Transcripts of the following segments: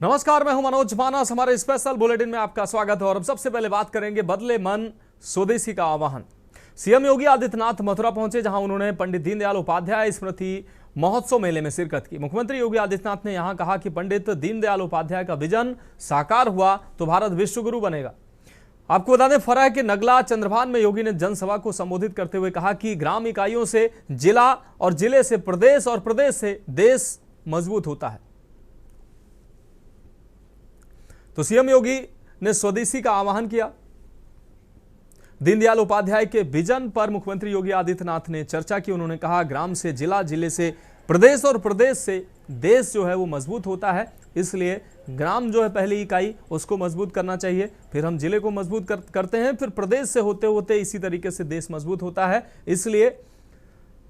नमस्कार, मैं हूं मनोज मानस। हमारे स्पेशल बुलेटिन में आपका स्वागत है और अब सबसे पहले बात करेंगे बदले मन स्वदेशी का आह्वान। सीएम योगी आदित्यनाथ मथुरा पहुंचे, जहां उन्होंने पंडित दीनदयाल उपाध्याय स्मृति महोत्सव मेले में शिरकत की। मुख्यमंत्री योगी आदित्यनाथ ने यहां कहा कि पंडित दीनदयाल उपाध्याय का विजन साकार हुआ तो भारत विश्वगुरु बनेगा। आपको बता दें, फरह के नगला चंद्रभान में योगी ने जनसभा को संबोधित करते हुए कहा कि ग्राम इकाइयों से जिला और जिले से प्रदेश और प्रदेश से देश मजबूत होता है। तो सीएम योगी ने स्वदेशी का आह्वान किया। दीनदयाल उपाध्याय के विजन पर मुख्यमंत्री योगी आदित्यनाथ ने चर्चा की। उन्होंने कहा, ग्राम से जिला, जिले से प्रदेश और प्रदेश से देश जो है वो मजबूत होता है। इसलिए ग्राम जो है पहली इकाई, उसको मजबूत करना चाहिए, फिर हम जिले को मजबूत करते हैं, फिर प्रदेश से होते होते इसी तरीके से देश मजबूत होता है। इसलिए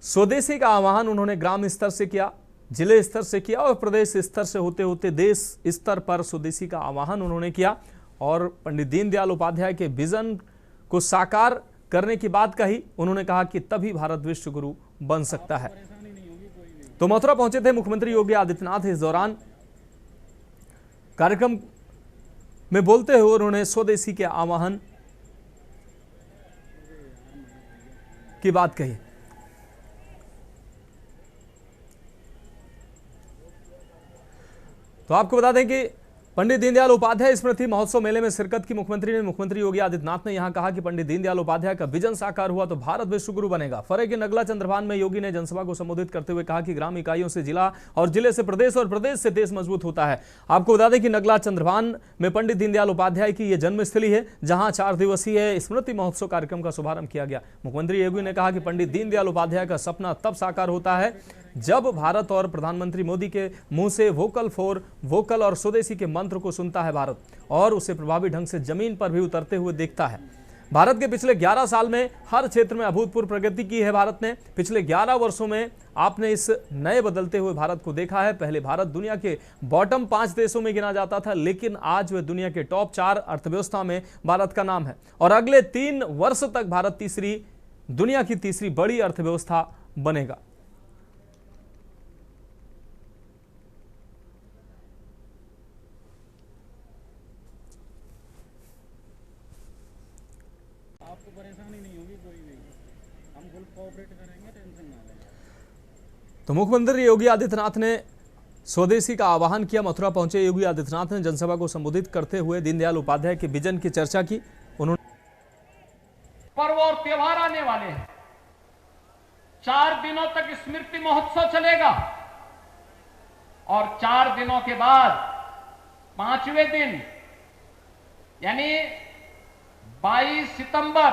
स्वदेशी का आह्वान उन्होंने ग्राम स्तर से किया, जिले स्तर से किया और प्रदेश स्तर से होते होते देश स्तर पर स्वदेशी का आह्वान उन्होंने किया और पंडित दीनदयाल उपाध्याय के विजन को साकार करने की बात कही। उन्होंने कहा कि तभी भारत विश्व गुरु बन सकता है। तो मथुरा पहुंचे थे मुख्यमंत्री योगी आदित्यनाथ। इस दौरान कार्यक्रम में बोलते हुए उन्होंने स्वदेशी के आह्वान की बात कही। तो आपको बता दें कि पंडित दीनदयाल उपाध्याय स्मृति महोत्सव मेले में शिरकत की मुख्यमंत्री योगी आदित्यनाथ ने यहां कहा कि पंडित दीनदयाल उपाध्याय का विजन साकार हुआ तो भारत विश्वगुरु बनेगा। फरह के नगला चंद्रभान में योगी ने जनसभा को संबोधित करते हुए कहा कि ग्राम इकाइयों से जिला और जिले से प्रदेश और प्रदेश से देश मजबूत होता है। आपको बता दें कि नगला चंद्रभान में पंडित दीनदयाल उपाध्याय की यह जन्मस्थली है, जहां 4 दिवसीय स्मृति महोत्सव कार्यक्रम का शुभारंभ किया गया। मुख्यमंत्री योगी ने कहा कि पंडित दीनदयाल उपाध्याय का सपना तब साकार होता है जब भारत और प्रधानमंत्री मोदी के मुंह से वोकल फॉर वोकल और स्वदेशी के मंत्र को सुनता है भारत और उसे प्रभावी ढंग से जमीन पर भी उतरते हुए देखता है। भारत के पिछले 11 साल में हर क्षेत्र में अभूतपूर्व प्रगति की है। भारत ने पिछले 11 वर्षों में आपने इस नए बदलते हुए भारत को देखा है। पहले भारत दुनिया के बॉटम 5 देशों में गिना जाता था, लेकिन आज वह दुनिया के टॉप 4 अर्थव्यवस्था में भारत का नाम है और अगले 3 वर्ष तक भारत दुनिया की तीसरी बड़ी अर्थव्यवस्था बनेगा। आपको परेशानी नहीं होगी कोई भी, हम फुल कोऑपरेट करेंगे, टेंशन ना लें। तो मुख्यमंत्री योगी आदित्यनाथ ने स्वदेशी का आह्वान किया। मथुरा पहुंचे योगी आदित्यनाथ ने जनसभा को संबोधित करते हुए दीनदयाल उपाध्याय के विजन की चर्चा की। उन्होंने पर्व और त्योहार आने वाले हैं, 4 दिनों तक स्मृति महोत्सव चलेगा और 4 दिनों के बाद 5वें दिन यानी 22 सितंबर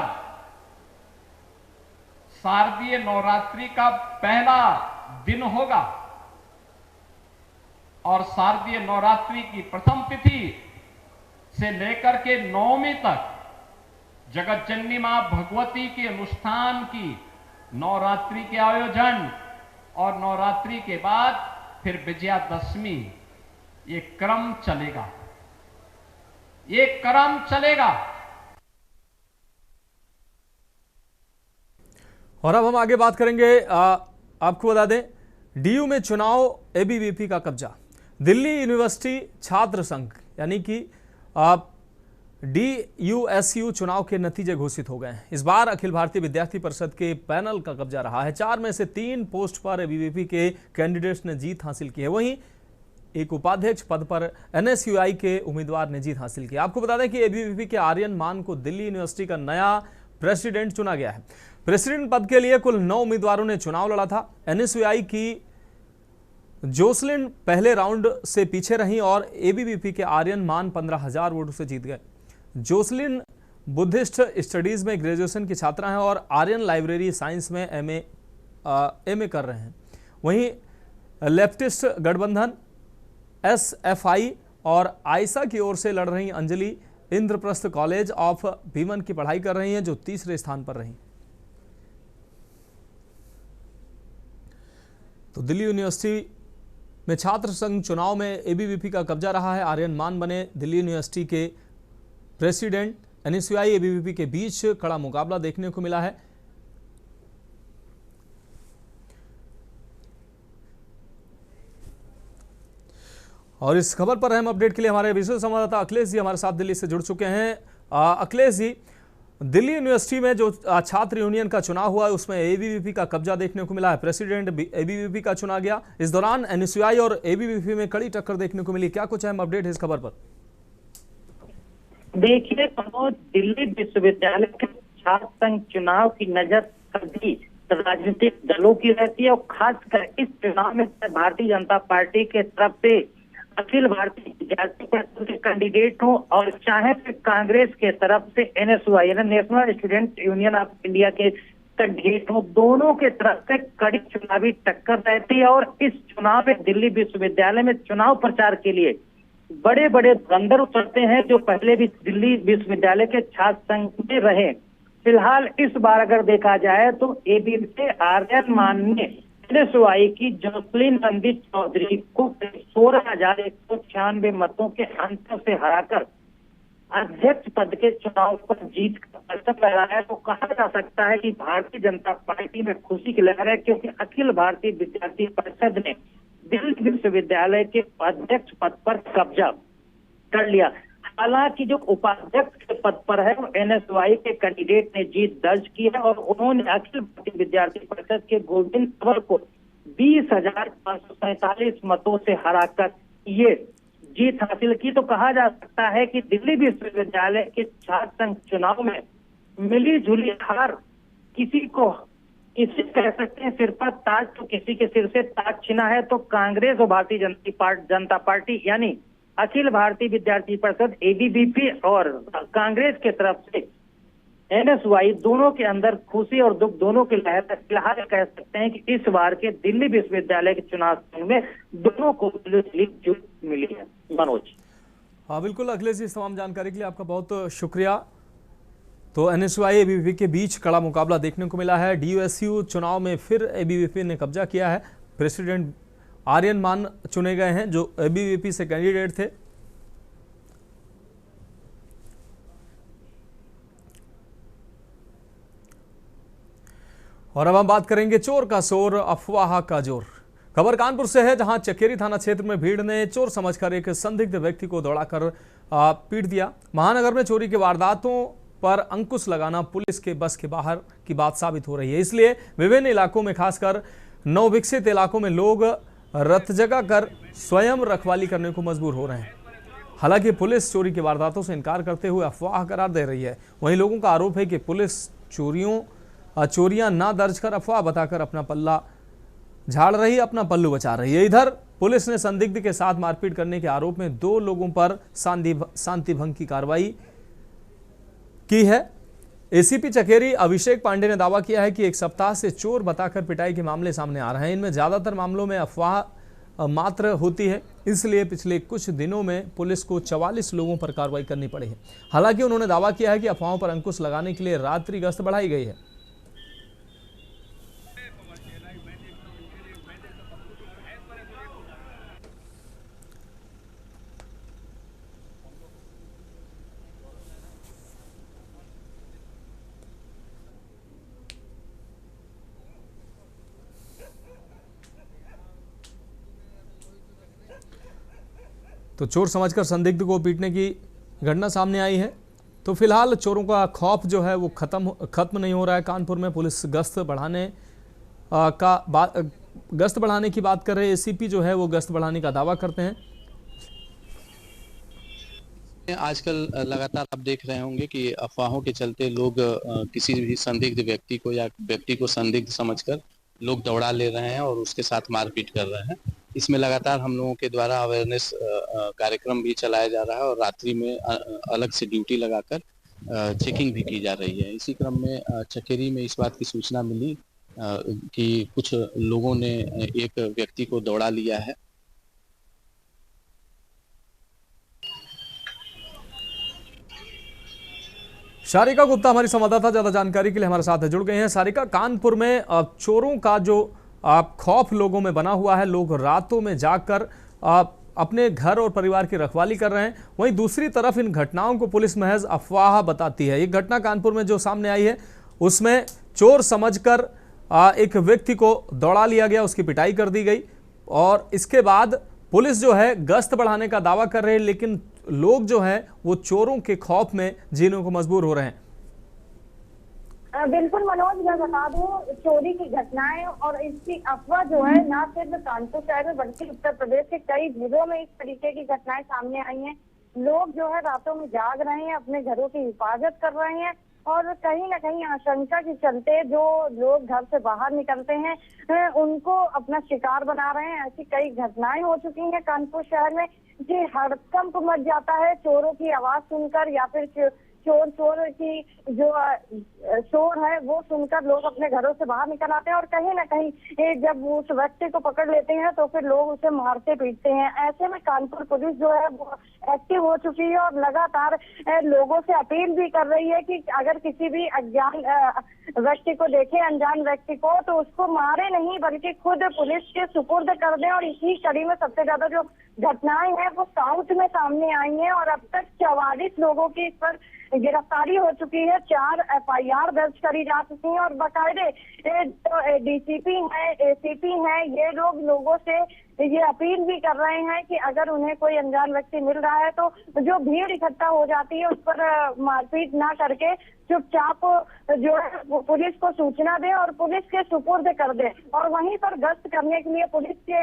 शारदीय नवरात्रि का पहला दिन होगा और शारदीय नवरात्रि की प्रथम तिथि से लेकर के 9वीं तक जगत जननी मां भगवती के अनुष्ठान की नवरात्रि के आयोजन और नवरात्रि के बाद फिर विजयादशमी, ये क्रम चलेगा, ये क्रम चलेगा। और अब हम आगे बात करेंगे। आपको बता दें, डीयू में चुनाव, एबीवीपी का कब्जा। दिल्ली यूनिवर्सिटी छात्र संघ यानी कि DUSU चुनाव के नतीजे घोषित हो गए हैं। इस बार अखिल भारतीय विद्यार्थी परिषद के पैनल का कब्जा रहा है। 4 में से 3 पोस्ट पर एबीवीपी के कैंडिडेट्स ने जीत हासिल की है। वहीं एक उपाध्यक्ष पद पर NSUI के उम्मीदवार ने जीत हासिल की। आपको बता दें कि एबीवीपी के आर्यन मान को दिल्ली यूनिवर्सिटी का नया प्रेसिडेंट चुना गया है। प्रेसिडेंट पद के लिए कुल 9 उम्मीदवारों ने चुनाव लड़ा था। NSUI की जोसलिन पहले राउंड से पीछे रहीं और एबीवीपी के आर्यन मान 15,000 वोटों से जीत गए। जोसलिन बुद्धिस्ट स्टडीज में ग्रेजुएशन की छात्रा हैं और आर्यन लाइब्रेरी साइंस में एमए कर रहे हैं। वहीं लेफ्टिस्ट गठबंधन SFI और आयसा की ओर से लड़ रही अंजलि इंद्रप्रस्थ कॉलेज ऑफ भीमन की पढ़ाई कर रही हैं, जो तीसरे स्थान पर रही। तो दिल्ली यूनिवर्सिटी में छात्र संघ चुनाव में एबीवीपी का कब्जा रहा है। आर्यन मान बने दिल्ली यूनिवर्सिटी के प्रेसिडेंट। NSUI एबीवीपी के बीच कड़ा मुकाबला देखने को मिला है। और इस खबर पर अहम अपडेट के लिए हमारे विशेष संवाददाता अखिलेश जी हमारे साथ दिल्ली से जुड़ चुके हैं। अखिलेश जी, दिल्ली यूनिवर्सिटी में जो छात्र यूनियन का चुनाव हुआ है उसमें एबीवीपी का कब्जा देखने को मिला है। प्रेसिडेंट एबीवीपी का चुना गया। इस दौरान एनएसयूआई और एबीवीपी में कड़ी टक्कर देखने को मिली। क्या कुछ अहम अपडेट है इस खबर पर? देखिए दिल्ली विश्वविद्यालय के छात्र संघ चुनाव की नजर सभी राजनीतिक दलों की रहती है और खासकर इस चुनाव में भारतीय जनता पार्टी के तरफ से अखिल भारतीय विद्यार्थी परिषद के कैंडिडेट हो और चाहे फिर कांग्रेस के तरफ से एनएसयूआई यानी national student union of India के कैंडिडेट हो, दोनों के तरफ से कड़ी चुनावी टक्कर रहती है। और इस चुनाव में दिल्ली विश्वविद्यालय में चुनाव प्रचार के लिए बड़े बड़े धुरंधर उतरते हैं जो पहले भी दिल्ली विश्वविद्यालय के छात्र संघ में रहे। फिलहाल इस बार अगर देखा जाए तो एबीवीपी से आर्यन मान ने एनएसयूआई की जोसलिन नंदी चौधरी को 16,196 मतों के अंतर से हराकर अध्यक्ष पद के चुनाव पर जीत का परचम लहराया। तो कहा जा सकता है कि भारतीय जनता पार्टी में खुशी की लहर है, क्योंकि अखिल भारतीय विद्यार्थी परिषद ने दिल्ली विश्वविद्यालय के अध्यक्ष पद पर कब्जा कर लिया। हालांकि जो उपाध्यक्ष के पद पर है वो एनएसयूआई के कैंडिडेट ने जीत दर्ज की है और उन्होंने अखिल भारतीय विद्यार्थी परिषद के गोविंद कंवर को 20,547 मतों से हराकर ये जीत हासिल की। तो कहा जा सकता है कि दिल्ली विश्वविद्यालय के छात्र संघ चुनाव में मिली जुली हार किसी कह सकते हैं सिर पर ताज तो किसी के सिर से ताज छिना है। तो कांग्रेस और भारतीय जनता पार्टी यानी अखिल भारतीय विद्यार्थी परिषद एबीवीपी और कांग्रेस के तरफ से एनएसयूआई दोनों के अंदर खुशी और दुख दोनों की लहर है। फिलहाल कह सकते हैं कि इस बार के दिल्ली विश्वविद्यालय के चुनाव में दोनों को जीत मिली है। मनोज। हाँ बिल्कुल अखिलेश जी, इस तमाम जानकारी के लिए आपका बहुत शुक्रिया। तो एनएसयूआई एबीवीपी के बीच कड़ा मुकाबला देखने को मिला है। डीयूएसयू चुनाव में फिर एबीवीपी ने कब्जा किया है। प्रेसिडेंट आर्यन मान चुने गए हैं जो एबीवीपी से कैंडिडेट थे। और अब हम बात करेंगे चोर का शोर, अफवाह का जोर। खबर कानपुर से है, जहां चकेरी थाना क्षेत्र में भीड़ ने चोर समझकर एक संदिग्ध व्यक्ति को दौड़ाकर पीट दिया। महानगर में चोरी की वारदातों पर अंकुश लगाना पुलिस के बस के बाहर की बात साबित हो रही है। इसलिए विभिन्न इलाकों में, खासकर नवविकसित इलाकों में लोग रत जगा कर स्वयं रखवाली करने को मजबूर हो रहे हैं। हालांकि पुलिस चोरी की वारदातों से इनकार करते हुए अफवाह करार दे रही है। वहीं लोगों का आरोप है कि पुलिस चोरियां ना दर्ज कर अफवाह बताकर अपना पल्ला झाड़ रही, अपना पल्लू बचा रही है। इधर पुलिस ने संदिग्ध के साथ मारपीट करने के आरोप में 2 लोगों पर शांति भंग की कार्रवाई की है। एसीपी चकेरी अभिषेक पांडे ने दावा किया है कि एक सप्ताह से चोर बताकर पिटाई के मामले सामने आ रहे हैं। इनमें ज्यादातर मामलों में अफवाह मात्र होती है, इसलिए पिछले कुछ दिनों में पुलिस को 44 लोगों पर कार्रवाई करनी पड़ी है। हालांकि उन्होंने दावा किया है कि अफवाहों पर अंकुश लगाने के लिए रात्रि गश्त बढ़ाई गई है। तो चोर समझकर संदिग्ध को पीटने की घटना सामने आई है। तो फिलहाल चोरों का खौफ जो है वो खत्म नहीं हो रहा है। कानपुर में पुलिस गश्त बढ़ाने की बात कर रहे हैं। एसीपी जो है वो गश्त बढ़ाने का दावा करते हैं। आजकल लगातार आप देख रहे होंगे कि अफवाहों के चलते लोग किसी भी संदिग्ध व्यक्ति को या व्यक्ति को संदिग्ध समझकर लोग दौड़ा ले रहे हैं और उसके साथ मारपीट कर रहे हैं। इसमें लगातार हम लोगों के द्वारा अवेयरनेस कार्यक्रम भी चलाया जा रहा है और रात्रि में अलग से ड्यूटी लगाकर चेकिंग भी की जा रही है। इसी क्रम में चकेरी में इस बात की सूचना मिली कि कुछ लोगों ने एक व्यक्ति को दौड़ा लिया है। सारिका गुप्ता हमारी संवाददाता ज्यादा जानकारी के लिए हमारे साथ जुड़ गए हैं। सारिका, कानपुर में चोरों का जो खौफ लोगों में बना हुआ है, लोग रातों में जाकर अपने घर और परिवार की रखवाली कर रहे हैं। वहीं दूसरी तरफ इन घटनाओं को पुलिस महज अफवाह बताती है। ये घटना कानपुर में जो सामने आई है उसमें चोर समझकर एक व्यक्ति को दौड़ा लिया गया, उसकी पिटाई कर दी गई और इसके बाद पुलिस जो है गश्त बढ़ाने का दावा कर रहे हैं, लेकिन लोग जो है वो चोरों के खौफ में जीने को मजबूर हो रहे हैं। बिल्कुल मनोज, मैं बता दूं, चोरी की घटनाएं और इसकी अफवाह जो है न सिर्फ कानपुर शहर में बल्कि उत्तर प्रदेश के कई जिलों में इस तरीके की घटनाएं सामने आई हैं। लोग जो है रातों में जाग रहे हैं, अपने घरों की हिफाजत कर रहे हैं और कहीं ना कहीं आशंका के चलते जो लोग घर से बाहर निकलते हैं उनको अपना शिकार बना रहे हैं। ऐसी कई घटनाएं हो चुकी हैं कानपुर शहर में कि हड़कंप मच जाता है चोरों की आवाज सुनकर या फिर चोर की जो शोर है वो सुनकर लोग अपने घरों से बाहर निकल आते हैं और कहीं ना कहीं जब उस व्यक्ति को पकड़ लेते हैं तो फिर लोग उसे मारते पीटते हैं। ऐसे में कानपुर पुलिस जो है वो एक्टिव हो चुकी है और लगातार लोगों से अपील भी कर रही है कि अगर किसी भी अज्ञान व्यक्ति को देखे, अनजान व्यक्ति को, तो उसको मारे नहीं बल्कि खुद पुलिस के सुपुर्द कर दें। और इसी कड़ी में सबसे ज्यादा जो घटनाएं हैं वो साउथ में सामने आई हैं और अब तक 44 लोगों की इस पर गिरफ्तारी हो चुकी है, 4 FIR दर्ज करी जा चुकी हैं और बाकायदे DCP है, ACP है, ये लोगों से ये अपील भी कर रहे हैं कि अगर उन्हें कोई अनजान व्यक्ति मिल रहा है तो जो भीड़ इकट्ठा हो जाती है उस पर मारपीट ना करके चुपचाप जो है वो पुलिस को सूचना दें और पुलिस के सुपुर्द कर दें। और वहीं पर गश्त करने के लिए पुलिस के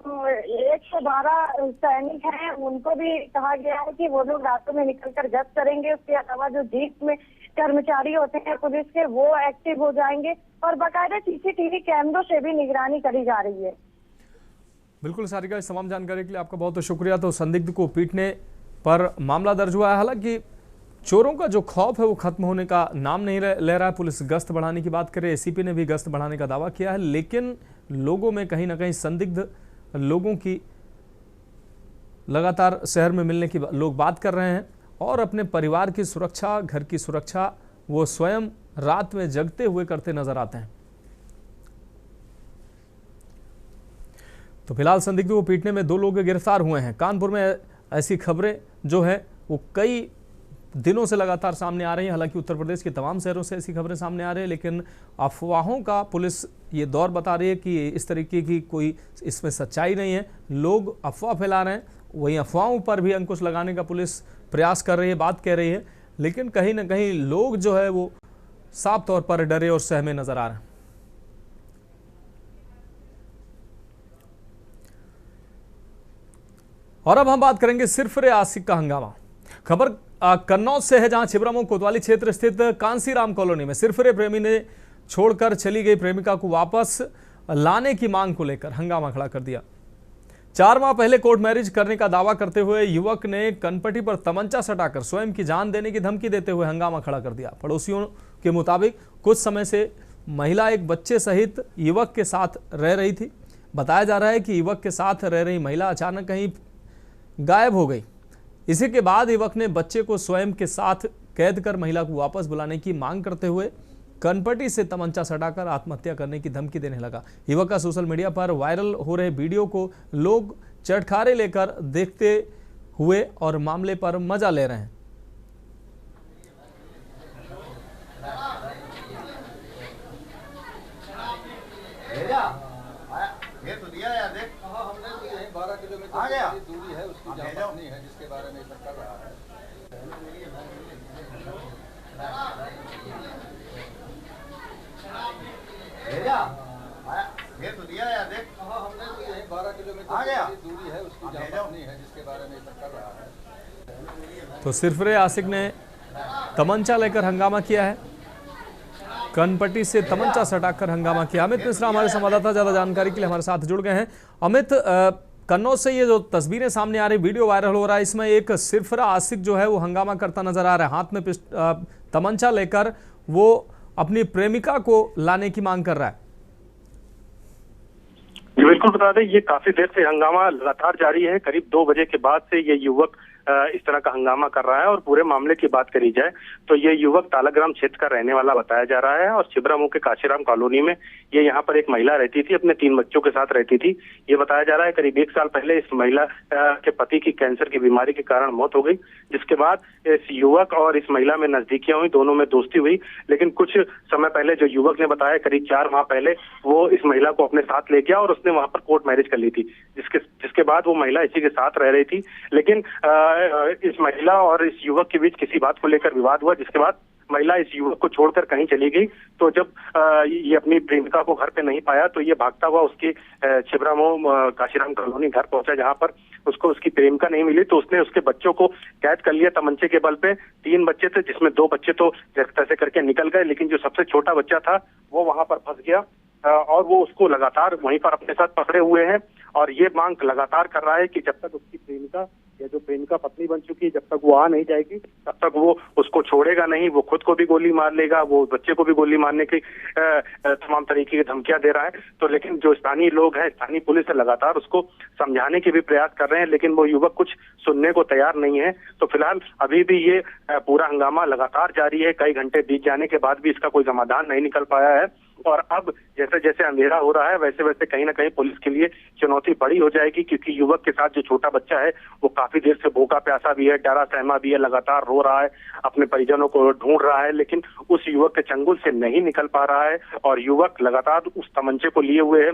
112 सैनिक हैं, उनको भी कहा गया है कि वो लोग रातों में निकलकर गश्त करेंगे। उसके अलावा जो जीप में कर्मचारी होते हैं पुलिस के वो एक्टिव हो जाएंगे और बाकायदा CCTV कैमरों से भी निगरानी करी जा रही है। बिल्कुल सारिका, इस तमाम जानकारी के लिए आपका बहुत बहुत शुक्रिया। तो संदिग्ध को पीटने पर मामला दर्ज हुआ है। हालांकि चोरों का जो खौफ है वो खत्म होने का नाम नहीं ले रहा है। पुलिस गश्त बढ़ाने की बात करे, ACP ने भी गश्त बढ़ाने का दावा किया है, लेकिन लोगों में कहीं ना कहीं संदिग्ध लोगों की लगातार शहर में मिलने की लोग बात कर रहे हैं और अपने परिवार की सुरक्षा, घर की सुरक्षा वो स्वयं रात में जगते हुए करते नजर आते हैं। तो फिलहाल संदिग्ध को पीटने में 2 लोग गिरफ्तार हुए हैं। कानपुर में ऐसी खबरें जो है वो कई दिनों से लगातार सामने आ रही हैं। हालांकि उत्तर प्रदेश के तमाम शहरों से ऐसी खबरें सामने आ रही है, लेकिन अफवाहों का पुलिस ये दौर बता रही है कि इस तरीके की कोई इसमें सच्चाई नहीं है। लोग अफवाह फैला रहे हैं, वहीं अफवाहों पर भी अंकुश लगाने का पुलिस प्रयास कर रही है, बात कह रही है, लेकिन कहीं ना कहीं लोग जो है वो साफ तौर पर डरे और सहमे नजर आ रहे हैं। और अब हम बात करेंगे सिरफिरे आशिक का हंगामा। खबर कन्नौज से है, जहां छिबरामऊ कोतवाली क्षेत्र स्थित कांसीराम कॉलोनी में सिरफिरे प्रेमी ने छोड़कर चली गई प्रेमिका को वापस लाने की मांग को लेकर हंगामा खड़ा कर दिया। 4 माह पहले कोर्ट मैरिज करने का दावा करते हुए युवक ने कनपटी पर तमंचा सटाकर स्वयं की जान देने की धमकी देते हुए हंगामा खड़ा कर दिया। पड़ोसियों के मुताबिक कुछ समय से महिला एक बच्चे सहित युवक के साथ रह रही थी। बताया जा रहा है कि युवक के साथ रह रही महिला अचानक कहीं गायब हो गई। इसी के बाद युवक ने बच्चे को स्वयं के साथ कैद कर महिला को वापस बुलाने की मांग करते हुए कनपटी से तमंचा सटाकर आत्महत्या करने की धमकी देने लगा। युवक का सोशल मीडिया पर वायरल हो रहे वीडियो को लोग चटखारे लेकर देखते हुए और मामले पर मजा ले रहे हैं। ये तो दिया यार, देख हमने तो यही 12 किलोमीटर की दूरी है, उसकी जानकारी है जिसके बारे में सब कर रहा है। ये तो दिया यार, देख हमने तो यही 12 किलोमीटर की दूरी है, उसकी जानकारी है जिसके बारे में सब कर रहा है। तो सिरफिरे आशिक ने तमंचा लेकर हंगामा किया है, कनपटी से तमंचा सटाकर हंगामा किया। अमित मिश्रा हमारे संवाददाता ज्यादा जानकारी के लिए हमारे साथ जुड़ गए हैं। अमित, कन्नौज से ये जो तस्वीरें सामने आ रही, वीडियो वायरल हो रहा है, इसमें एक सिरफिरा आशिक जो है वो हंगामा करता नजर आ रहा है। हाथ में तमंचा लेकर वो अपनी प्रेमिका को लाने की मांग कर रहा है। बिल्कुल बता दें, ये काफी देर से हंगामा लगातार जारी है। करीब 2 बजे के बाद से ये युवक इस तरह का हंगामा कर रहा है। और पूरे मामले की बात करी जाए तो ये युवक तालाग्राम क्षेत्र का रहने वाला बताया जा रहा है और छिबरामऊ के काशीराम कॉलोनी में ये यहाँ पर एक महिला रहती थी, अपने 3 बच्चों के साथ रहती थी। ये बताया जा रहा है करीब 1 साल पहले इस महिला के पति की कैंसर की बीमारी के कारण मौत हो गई, जिसके बाद इस युवक और इस महिला में नजदीकियां हुई, दोनों में दोस्ती हुई। लेकिन कुछ समय पहले जो युवक ने बताया करीब 4 माह पहले वो इस महिला को अपने साथ ले गया और उसने वहां वहां पर कोर्ट मैरिज कर ली थी, जिसके बाद वो महिला इसी के साथ रह रही थी। लेकिन इस महिला और इस युवक के बीच किसी बात को लेकर विवाद हुआ, जिसके बाद महिला इस युवक को छोड़कर कहीं चली गई। तो जब ये अपनी प्रेमिका को घर पे नहीं पाया तो ये भागता हुआ उसके छिबरामऊ काशीराम कॉलोनी घर पहुंचा, जहां पर उसको उसकी प्रेमिका नहीं मिली। तो उसने उसके बच्चों को कैद कर लिया तमंचे के बल पे। 3 बच्चे थे, जिसमें 2 बच्चे तो तैसे करके निकल गए, लेकिन जो सबसे छोटा बच्चा था वो वहां पर फंस गया और वो उसको लगातार वहीं पर अपने साथ पकड़े हुए हैं और ये मांग लगातार कर रहा है कि जब तक उसकी प्रेमिका या जो प्रेमिका पत्नी बन चुकी है, जब तक वो आ नहीं जाएगी तब तक वो उसको छोड़ेगा नहीं। वो खुद को भी गोली मार लेगा, वो बच्चे को भी गोली मारने की तमाम तरीके की धमकियां दे रहा है। तो लेकिन जो स्थानीय लोग हैं, स्थानीय पुलिस है, लगातार उसको समझाने के भी प्रयास कर रहे हैं, लेकिन वो युवक कुछ सुनने को तैयार नहीं है। तो फिलहाल अभी भी ये पूरा हंगामा लगातार जारी है। कई घंटे बीत जाने के बाद भी इसका कोई समाधान नहीं निकल पाया है और अब जैसे जैसे अंधेरा हो रहा है वैसे वैसे कहीं ना कहीं पुलिस के लिए चुनौती बड़ी हो जाएगी, क्योंकि युवक के साथ जो छोटा बच्चा है वो काफी देर से भूखा प्यासा भी है, डरा सहमा भी है, लगातार रो रहा है, अपने परिजनों को ढूंढ रहा है, लेकिन उस युवक के चंगुल से नहीं निकल पा रहा है और युवक लगातार उस तमंचे को लिए हुए है।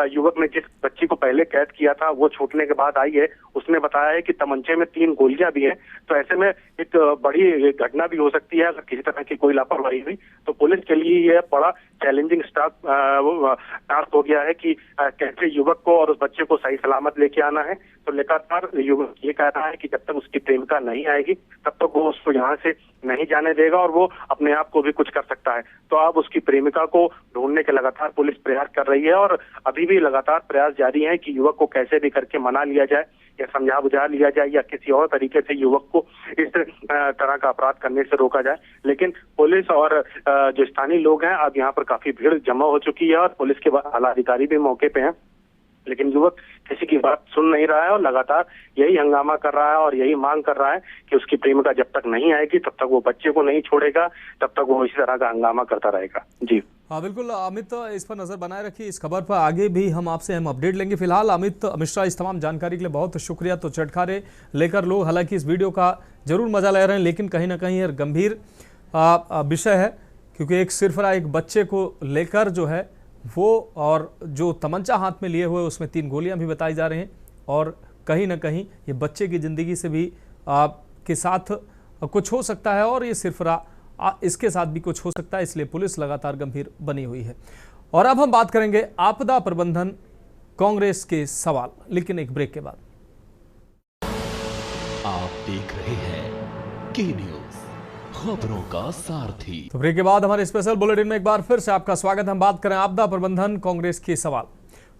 युवक ने जिस बच्ची को पहले कैद किया था वो छूटने के बाद आई है, उसने बताया है कि तमंचे में 3 गोलियां भी हैं। तो ऐसे में एक बड़ी घटना भी हो सकती है अगर किसी तरह की कोई लापरवाही हुई। तो पुलिस के लिए यह बड़ा चैलेंजिंग टास्क हो गया है कि कैसे युवक को और उस बच्चे को सही सलामत लेके आना है। तो लगातार युवक ये कह रहा है कि जब तक उसकी प्रेमिका नहीं आएगी तब तक वो उसको यहाँ से नहीं जाने देगा और वो अपने आप को भी कुछ कर सकता है। तो अब उसकी प्रेमिका को ढूंढने के लगातार पुलिस प्रयास कर रही है और अभी भी लगातार प्रयास जारी है कि युवक को कैसे भी करके मना लिया जाए या समझा बुझा लिया जाए या किसी और तरीके से युवक को इस तरह का अपराध करने से रोका जाए। लेकिन पुलिस और जो स्थानीय लोग हैं, अब यहाँ पर काफी भीड़ जमा हो चुकी है और पुलिस के आला अधिकारी भी मौके पे हैं, लेकिन युवक किसी की बात सुन नहीं रहा है और लगातार यही हंगामा कर रहा है और यही मांग कर रहा है कि उसकी प्रेमिका जब तक नहीं आएगी तब तक वो बच्चे को नहीं छोड़ेगा, तब तक वो इसी तरह का हंगामा करता रहेगा। जी हाँ बिल्कुल अमित, इस पर नजर बनाए रखिए। इस खबर पर आगे भी हम आपसे अपडेट लेंगे। फिलहाल अमित मिश्रा, इस तमाम जानकारी के लिए बहुत शुक्रिया। तो चटखारे लेकर लोग हालांकि इस वीडियो का जरूर मजा ले रहे हैं, लेकिन कहीं ना कहीं यह गंभीर विषय है, क्योंकि एक सिरफरा एक बच्चे को लेकर जो है वो और जो तमंचा हाथ में लिए हुए उसमें 3 गोलियां भी बताई जा रही हैं और कहीं ना कहीं ये बच्चे की ज़िंदगी से भी के साथ कुछ हो सकता है और ये सिरफरा इसके साथ भी कुछ हो सकता है, इसलिए पुलिस लगातार गंभीर बनी हुई है। और अब हम बात करेंगे आपदा प्रबंधन कांग्रेस के सवाल, लेकिन एक ब्रेक के बाद। आप देख रहे हैं के न्यूज़, खबरों का सारथी। तो ब्रेक के बाद हमारे स्पेशल बुलेटिन में एक बार फिर से आपका स्वागत। हम बात करें आपदा प्रबंधन कांग्रेस के सवाल।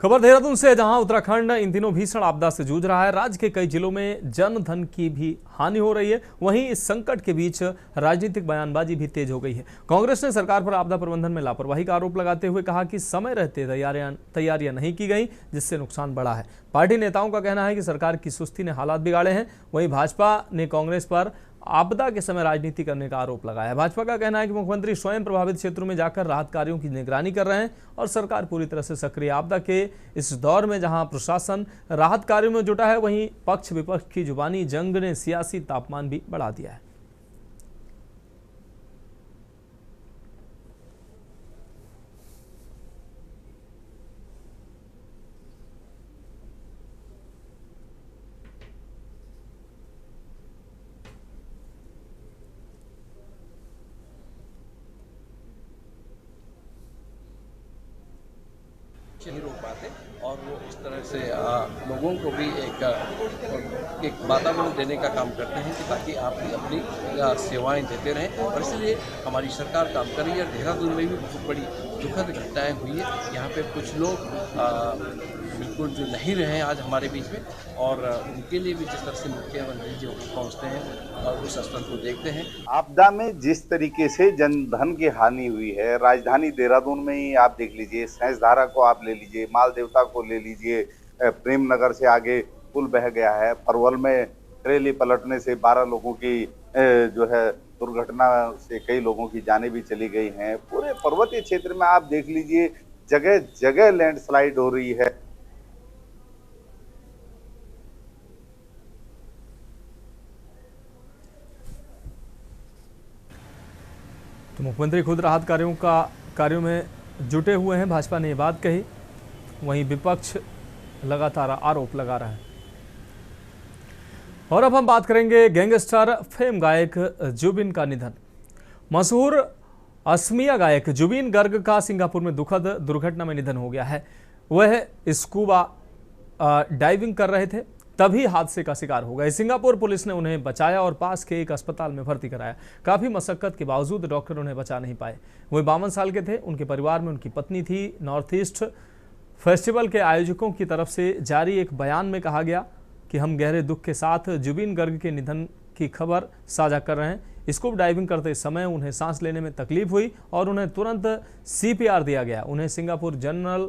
खबर देहरादून से, जहां उत्तराखंड इन दिनों भीषण आपदा से जूझ रहा है। राज्य के कई जिलों में जन धन की भी हानि हो रही है। वहीं इस संकट के बीच राजनीतिक बयानबाजी भी तेज हो गई है। कांग्रेस ने सरकार पर आपदा प्रबंधन में लापरवाही का आरोप लगाते हुए कहा कि समय रहते तैयारियां नहीं की गई, जिससे नुकसान बढ़ा है। पार्टी नेताओं का कहना है कि सरकार की सुस्ती ने हालात बिगाड़े हैं। वहीं भाजपा ने कांग्रेस पर आपदा के समय राजनीति करने का आरोप लगाया है। भाजपा का कहना है कि मुख्यमंत्री स्वयं प्रभावित क्षेत्रों में जाकर राहत कार्यों की निगरानी कर रहे हैं और सरकार पूरी तरह से सक्रिय। आपदा के इस दौर में जहां प्रशासन राहत कार्यों में जुटा है, वहीं पक्ष विपक्ष की जुबानी जंग ने सियासी तापमान भी बढ़ा दिया है। नहीं रोक पाते और वो इस तरह से लोगों को भी एक वातावरण देने का काम करते हैं कि ताकि आप भी अपनी सेवाएं देते रहें। और इसलिए हमारी सरकार काम कर रही है। देहरादून में भी बहुत बड़ी दुखद घटनाएं हुई है। यहाँ पे कुछ लोग बिल्कुल जो नहीं रहे आज हमारे बीच में, और उनके लिए भी जिस तरह से मुख्यमंत्री जी पहुँचते हैं और उस स्थल को देखते हैं। आपदा में जिस तरीके से जनधन की हानि हुई है, राजधानी देहरादून में ही आप देख लीजिए, सहसधारा को आप ले लीजिए, माल देवता को ले लीजिए, प्रेम नगर से आगे पुल बह गया है, परवल में ट्रेली पलटने से 12 लोगों की जो है दुर्घटना से कई लोगों की जानें भी चली गई हैं। पूरे पर्वतीय क्षेत्र में आप देख लीजिए, जगह जगह लैंडस्लाइड हो रही है। तो मुख्यमंत्री खुद राहत कार्यों में जुटे हुए हैं। भाजपा ने ये बात कही वहीं विपक्ष लगातार आरोप लगा रहा है। और अब हम बात करेंगे गैंगस्टर फेम गायक जुबिन का निधन। मशहूर असमिया गायक जुबिन गर्ग का सिंगापुर में दुखद दुर्घटना में निधन हो गया है। वह स्कूबा डाइविंग कर रहे थे, तभी हादसे का शिकार हो गए। सिंगापुर पुलिस ने उन्हें बचाया और पास के एक अस्पताल में भर्ती कराया। काफी मशक्कत के बावजूद डॉक्टर उन्हें बचा नहीं पाए। वह 52 साल के थे। उनके परिवार में उनकी पत्नी थी। नॉर्थ ईस्ट फेस्टिवल के आयोजकों की तरफ से जारी एक बयान में कहा गया कि हम गहरे दुख के साथ जुबिन गर्ग के निधन की खबर साझा कर रहे हैं। स्कूबा डाइविंग करते समय उन्हें सांस लेने में तकलीफ हुई और उन्हें तुरंत CPR दिया गया। उन्हें सिंगापुर जनरल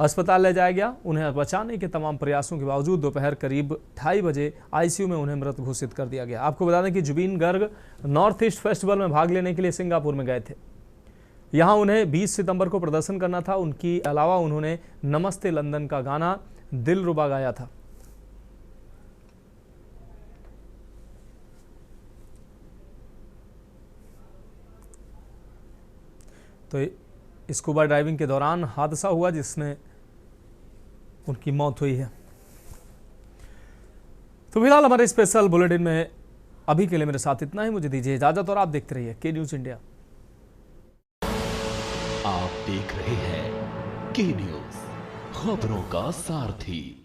अस्पताल ले जाया गया। उन्हें बचाने के तमाम प्रयासों के बावजूद दोपहर करीब 2:30 बजे ICU में उन्हें मृत घोषित कर दिया गया। आपको बता दें कि Zubeen Garg north east festival में भाग लेने के लिए सिंगापुर में गए थे। यहां उन्हें 20 सितंबर को प्रदर्शन करना था। उनके अलावा उन्होंने नमस्ते लंदन का गाना दिलरुबा गाया था। तो स्कूबा डाइविंग के दौरान हादसा हुआ जिसमें उनकी मौत हुई है। तो फिलहाल हमारे स्पेशल बुलेटिन में अभी के लिए मेरे साथ इतना ही। मुझे दीजिए इजाजत और आप देखते रहिए के न्यूज इंडिया। आप देख रहे हैं के न्यूज, खबरों का सारथी।